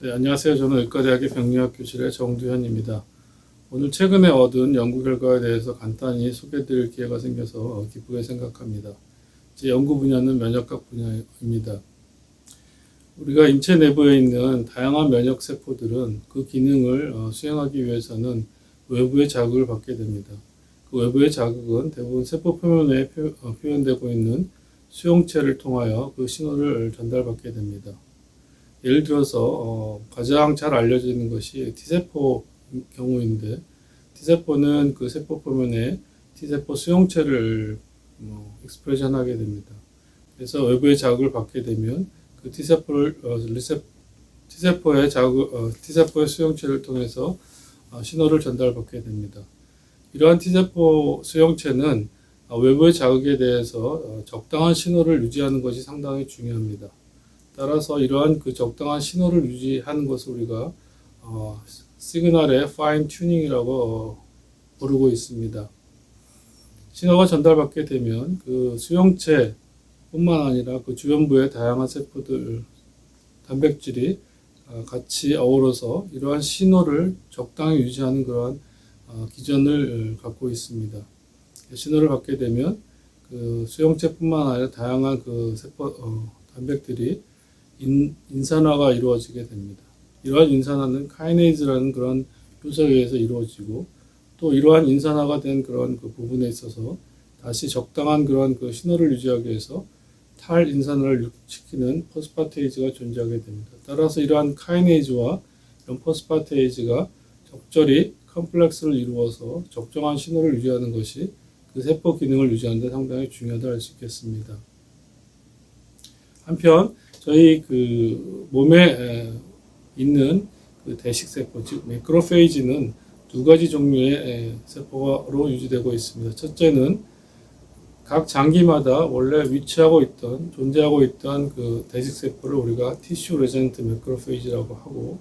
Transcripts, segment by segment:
네, 안녕하세요. 저는 의과대학의 병리학 교실의 정두현입니다. 오늘 최근에 얻은 연구 결과에 대해서 간단히 소개드릴 기회가 생겨서 기쁘게 생각합니다. 제 연구 분야는 면역학 분야입니다. 우리가 인체 내부에 있는 다양한 면역 세포들은 그 기능을 수행하기 위해서는 외부의 자극을 받게 됩니다. 그 외부의 자극은 대부분 세포 표면에 표현되고 있는 수용체를 통하여 그 신호를 전달받게 됩니다. 예를 들어서 가장 잘 알려져 있는 것이 T세포 경우인데, T세포는 그 세포 표면에 T세포 수용체를 익스프레션하게 됩니다. 그래서 외부의 자극을 받게 되면 그 T세포의 수용체를 통해서 신호를 전달받게 됩니다. 이러한 T세포 수용체는 외부의 자극에 대해서 적당한 신호를 유지하는 것이 상당히 중요합니다. 따라서 이러한 그 적당한 신호를 유지하는 것을 우리가 시그널의 파인 튜닝이라고 부르고 있습니다. 신호가 전달받게 되면 그 수용체뿐만 아니라 그 주변부의 다양한 세포들, 단백질이 같이 어우러서 이러한 신호를 적당히 유지하는 그러한 기전을 갖고 있습니다. 신호를 받게 되면 그 수용체뿐만 아니라 다양한 그 세포 단백질이 인산화가 이루어지게 됩니다. 이러한 인산화는 카이네이즈라는 그런 효소에 의해서 이루어지고, 또 이러한 인산화가 된 그런 그 부분에 있어서 다시 적당한 그런 그 신호를 유지하기 위해서 탈인산화를 시키는 포스파테이즈가 존재하게 됩니다. 따라서 이러한 카이네이즈와 이런 포스파테이즈가 적절히 컴플렉스를 이루어서 적정한 신호를 유지하는 것이 그 세포 기능을 유지하는 데 상당히 중요하다 할 수 있겠습니다. 한편 저희 그 몸에 있는 그 대식세포, 즉 매크로페이지는 두 가지 종류의 세포로 유지되고 있습니다. 첫째는 각 장기마다 원래 존재하고 있던 그 대식세포를 우리가 티슈 레전트 매크로페이지라고 하고,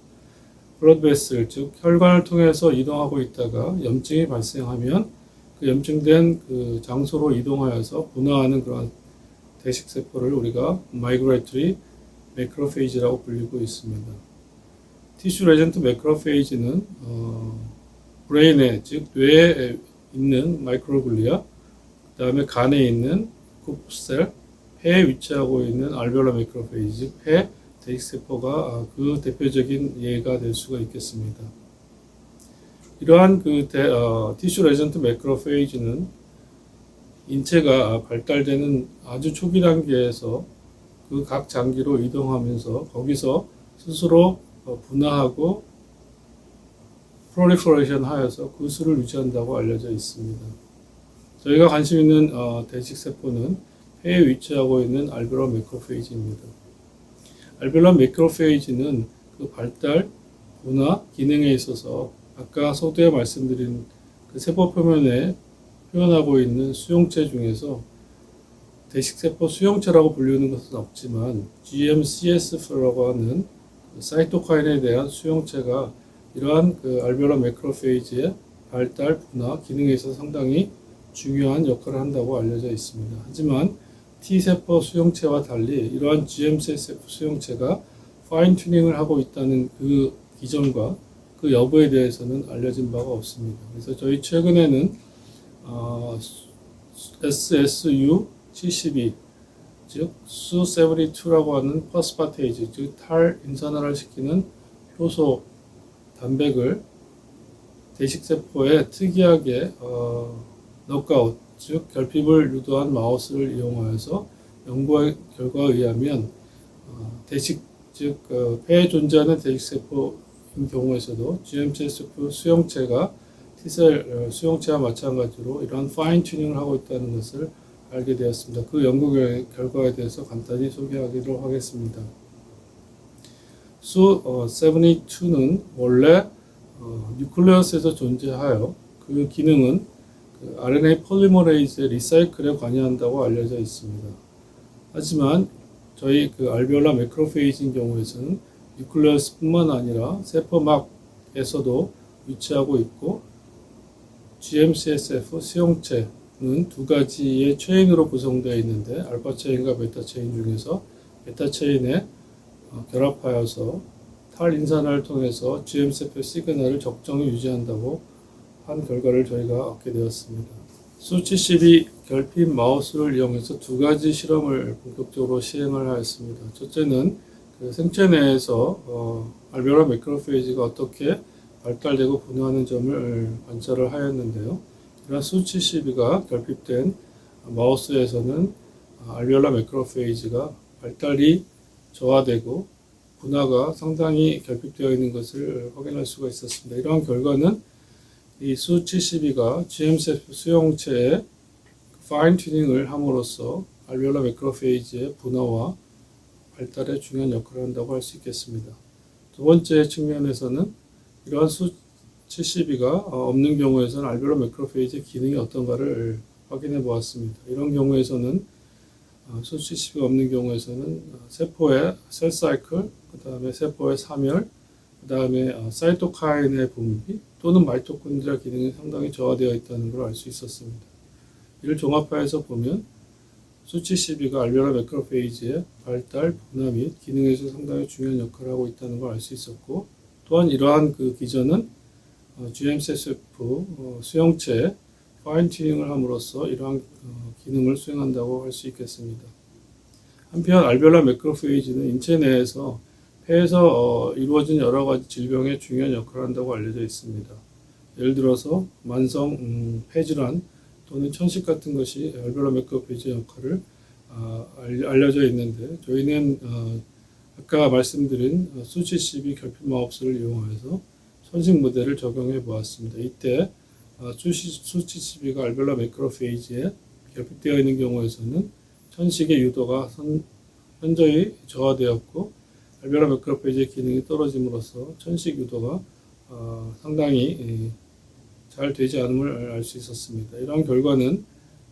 블러드베슬, 즉 혈관을 통해서 이동하고 있다가 염증이 발생하면 그 염증된 그 장소로 이동하여서 분화하는 그런 대식세포를 우리가 마이그레이터리 매크로페이지라고 불리고 있습니다. 티슈 레전트 매크로페이지는 브레인에, 즉 뇌에 있는 마이크로글리아, 그 다음에 간에 있는 쿠프셀, 폐에 위치하고 있는 알베올라 매크로페이지, 즉 폐 대식세포가 그 대표적인 예가 될 수가 있겠습니다. 이러한 그 티슈 레전트 매크로페이지는 인체가 발달되는 아주 초기 단계에서 그 각 장기로 이동하면서 거기서 스스로 분화하고 프롤리퍼레이션 하여서 그 수를 유지한다고 알려져 있습니다. 저희가 관심 있는 대식세포는 폐에 위치하고 있는 알베올라 매크로페이지입니다. 알베올라 매크로페이지는 그 발달, 분화 기능에 있어서 아까 서두에 말씀드린 그 세포 표면에 표현하고 있는 수용체 중에서 대식세포 수용체라고 불리는 것은 없지만 GM-CSF라고 하는 사이토카인에 대한 수용체가 이러한 그 알베올라 매크로페이지의 발달, 분화 기능에 있어서 상당히 중요한 역할을 한다고 알려져 있습니다. 하지만 T세포 수용체와 달리 이러한 GM-CSF 수용체가 파인 튜닝을 하고 있다는 그 기전과 그 여부에 대해서는 알려진 바가 없습니다. 그래서 저희 최근에는 SSU72, 즉 SU72라고 하는 포스파테이즈, 즉 탈인산화를 시키는 효소 단백을 대식세포에 특이하게 노크아웃, 즉 결핍을 유도한 마우스를 이용하여서 연구 결과에 의하면 즉 폐에 존재하는 대식세포인 경우에서도 GM-CSF 수용체가 T셀 수용체와 마찬가지로 이러한 파인 튜닝을 하고 있다는 것을 알게 되었습니다. 그 연구 결과에 대해서 간단히 소개하도록 하겠습니다. SU72는 원래 뉴클레우스에서 존재하여 그 기능은 그 RNA 폴리머레이즈의 리사이클에 관여한다고 알려져 있습니다. 하지만 저희 그 알베올라 매크로페이지인 경우에서는 뉴클레우스뿐만 아니라 세포막에서도 위치하고 있고, GM-CSF 수용체는 두 가지의 체인으로 구성되어 있는데 알파 체인과 베타 체인 중에서 베타 체인에 결합하여서 탈인산화를 통해서 GM-세포 시그널을 적정히 유지한다고 한 결과를 저희가 얻게 되었습니다. 수72 결핍 마우스를 이용해서 두 가지 실험을 본격적으로 시행을 하였습니다. 첫째는 그 생체 내에서 알베올라 매크로페이지가 어떻게 발달되고 분화하는 점을 관찰을 하였는데요. 이러한 수72가 결핍된 마우스에서는 알베올라 매크로페이지가 발달이 저하되고 분화가 상당히 결핍되어 있는 것을 확인할 수가 있었습니다. 이러한 결과는 이 수72가 GM-세포 수용체의 파인 튜닝을 함으로써 알베올라 매크로페이지의 분화와 발달에 중요한 역할을 한다고 할 수 있겠습니다. 두 번째 측면에서는 이러한 수72가 없는 경우에서는 알베올라 매크로페이지의 기능이 어떤가를 확인해 보았습니다. 이런 경우에서는 수72가 없는 경우에서는 세포의 셀 사이클, 그 다음에 세포의 사멸, 그 다음에 사이토카인의 분비 또는 마이토콘드리아 기능이 상당히 저하되어 있다는 걸 알 수 있었습니다. 이를 종합하여서 보면 수72가 알베올라 매크로페이지의 발달, 분화 및 기능에서 상당히 중요한 역할을 하고 있다는 걸 알 수 있었고, 또한 이러한 그 기전은 GM-세포 수용체의 파인 튜닝을 함으로써 이러한 기능을 수행한다고 할 수 있겠습니다. 한편 알베올라 매크로페이지는 인체 내에서 폐에서 이루어진 여러 가지 질병에 중요한 역할을 한다고 알려져 있습니다. 예를 들어서 만성 폐질환 또는 천식 같은 것이 알베올라 매크로페이지의 역할을 알려져 있는데, 저희는 아까 말씀드린 수72 결핍 마우스를 이용해서 천식 모델을 적용해 보았습니다. 이때 수72가 알베올라 매크로페이지에 결핍되어 있는 경우에서는 천식의 유도가 현저히 저하되었고, 알베올라 매크로페이지의 기능이 떨어짐으로써 천식 유도가 상당히 잘 되지 않음을 알 수 있었습니다. 이러한 결과는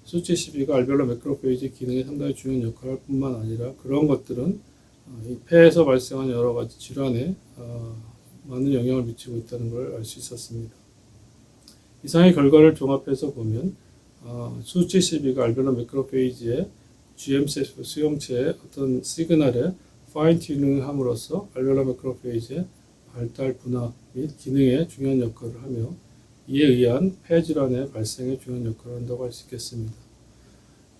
수72가 알베올라 매크로페이지 기능에 상당히 중요한 역할을 할 뿐만 아니라 그런 것들은 이 폐에서 발생한 여러 가지 질환에 많은 영향을 미치고 있다는 걸 알 수 있었습니다. 이상의 결과를 종합해서 보면 수72가 알베올라 매크로페이지의 GM-세포 수용체의 어떤 시그널에 파인 튜닝을 함으로써 알베올라 매크로페이지의 발달, 분화 및 기능에 중요한 역할을 하며 이에 의한 폐질환의 발생에 중요한 역할을 한다고 할 수 있겠습니다.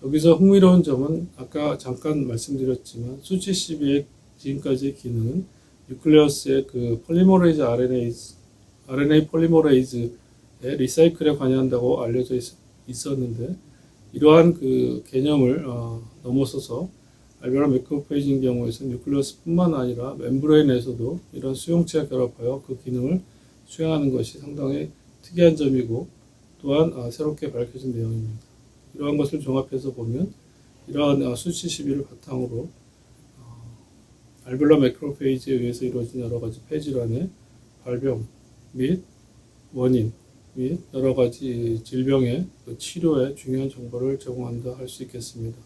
여기서 흥미로운 점은 아까 잠깐 말씀드렸지만 수72의 지금까지의 기능은 뉴클레어스의 그 폴리머레이즈 RNA 폴리머레이즈의 리사이클에 관여한다고 알려져 있었는데, 이러한 그 개념을 넘어서서 알베올라 매크로페이지인 경우에서는 뉴클레어스뿐만 아니라 멤브레인에서도 이런 수용체와 결합하여 그 기능을 수행하는 것이 상당히 특이한 점이고, 또한 새롭게 밝혀진 내용입니다. 이러한 것을 종합해서 보면 이러한 수72를 바탕으로 알베올라 매크로페이지에 의해서 이루어진 여러 가지 폐질환의 발병 및 원인 및 여러 가지 질병의 치료에 중요한 정보를 제공한다 할 수 있겠습니다.